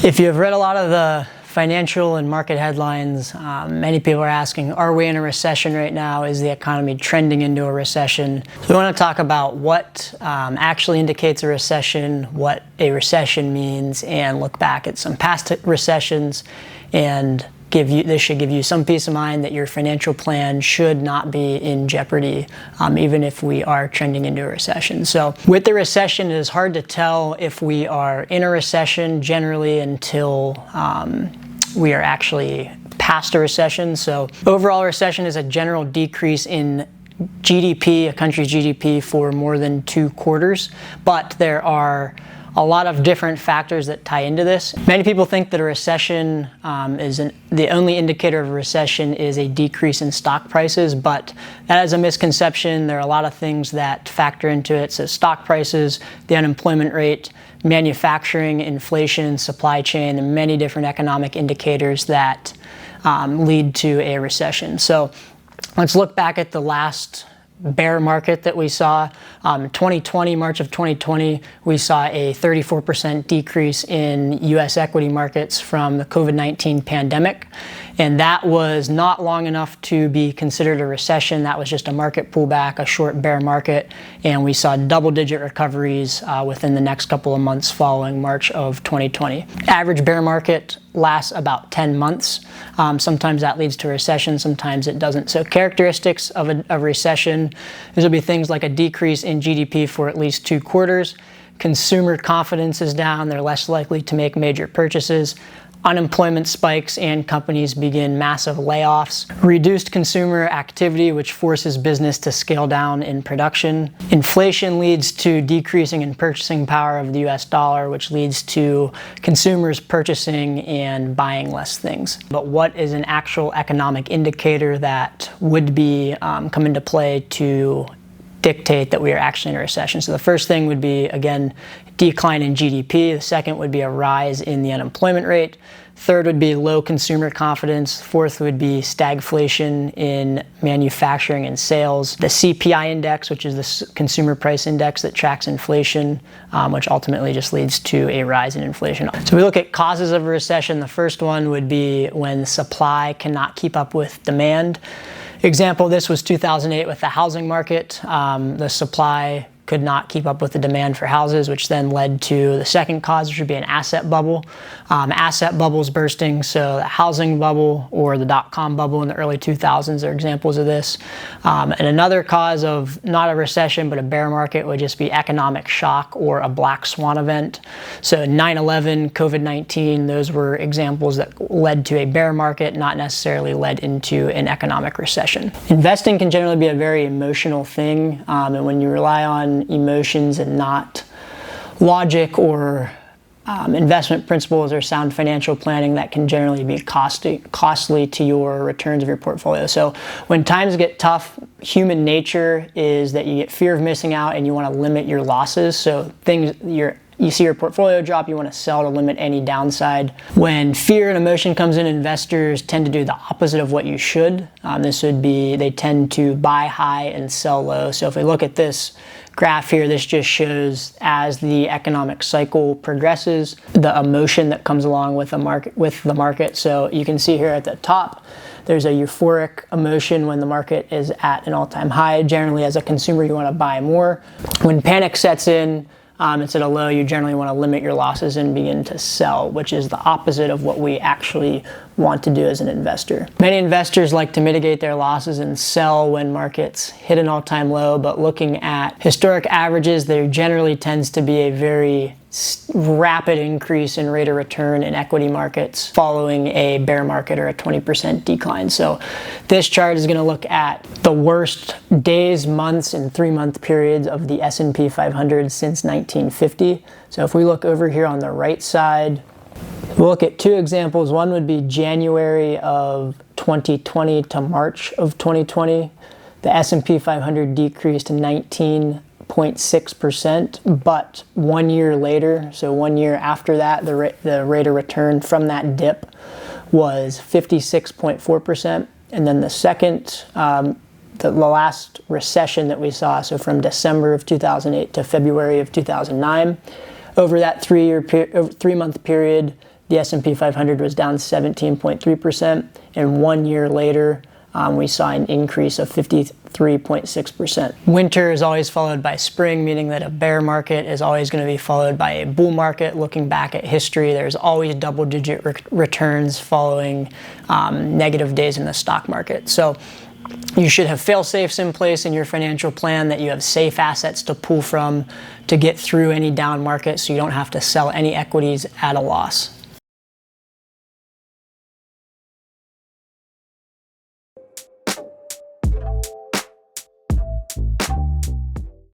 If you've read a lot of the financial and market headlines, many people are asking, are we in a recession right now? Is the economy trending into a recession? So we want to talk about what actually indicates a recession, what a recession means, and look back at some past recessions, and this should give you some peace of mind that your financial plan should not be in jeopardy, even if we are trending into a recession. So with the recession, it is hard to tell if we are in a recession generally until we are actually past a recession. So overall recession is a general decrease in GDP, a country's GDP, for more than 2 quarters, but there are a lot of different factors that tie into this. Many people think that a recession the only indicator of a recession is a decrease in stock prices, but that is a misconception. There are a lot of things that factor into it. So stock prices, the unemployment rate, manufacturing, inflation, supply chain, and many different economic indicators that lead to a recession. So let's look back at the last bear market that we saw. 2020, March of 2020, we saw a 34% decrease in US equity markets from the COVID-19 pandemic. And that was not long enough to be considered a recession. That was just a market pullback, a short bear market. And we saw double-digit recoveries within the next couple of months following March of 2020. Average bear market lasts about 10 months. Sometimes that leads to a recession, sometimes it doesn't. So characteristics of a recession, these will be things like a decrease in GDP for at least 2 quarters. Consumer confidence is down, they're less likely to make major purchases. Unemployment spikes and companies begin massive layoffs. Reduced consumer activity, which forces business to scale down in production. Inflation leads to decreasing in purchasing power of the US dollar, which leads to consumers purchasing and buying less things. But what is an actual economic indicator that would be come into play to dictate that we are actually in a recession? So the first thing would be, again, decline in GDP. The second would be a rise in the unemployment rate. Third would be low consumer confidence. Fourth would be stagflation in manufacturing and sales. The CPI index, which is the consumer price index that tracks inflation, which ultimately just leads to a rise in inflation. So we look at causes of a recession. The first one would be when supply cannot keep up with demand. Example, this was 2008 with the housing market. The supply could not keep up with the demand for houses, which then led to the second cause, which would be an asset bubble. Asset bubbles bursting, so the housing bubble or the dot-com bubble in the early 2000s are examples of this. And another cause of not a recession but a bear market would just be economic shock or a black swan event. So 9/11, COVID-19, those were examples that led to a bear market, not necessarily led into an economic recession. Investing can generally be a very emotional thing, and when you rely on emotions and not logic or investment principles or sound financial planning, that can generally be costly to your returns of your portfolio. So when times get tough, human nature is that you get fear of missing out and you want to limit your losses. So you see your portfolio drop, you want to sell to limit any downside. When fear and emotion comes in, investors tend to do the opposite of what you should. This would be, they tend to buy high and sell low. So if we look at this graph here, this just shows as the economic cycle progresses, the emotion that comes along with the market. So you can see here at the top, there's a euphoric emotion when the market is at an all-time high. Generally, as a consumer, you want to buy more. When panic sets in, it's at a low, you generally want to limit your losses and begin to sell, which is the opposite of what we actually want to do as an investor. Many investors like to mitigate their losses and sell when markets hit an all-time low, but looking at historic averages, there generally tends to be a very rapid increase in rate of return in equity markets following a bear market or a 20% decline. So this chart is going to look at the worst days, months, and 3-month periods of the S&P 500 since 1950. So if we look over here on the right side, we'll look at 2 examples. One would be January of 2020 to March of 2020. The S&P 500 decreased 19.6%, but 1 year later, so 1 year after that, the rate of return from that dip was 56.4%. And then the second, the last recession that we saw, so from December of 2008 to February of 2009, over that 3-month period, the S&P 500 was down 17.3%, and 1 year later, we saw an increase of 53.6%. Winter is always followed by spring, meaning that a bear market is always going to be followed by a bull market. Looking back at history, there's always double-digit returns following negative days in the stock market. So you should have fail-safes in place in your financial plan, that you have safe assets to pull from to get through any down market, so you don't have to sell any equities at a loss.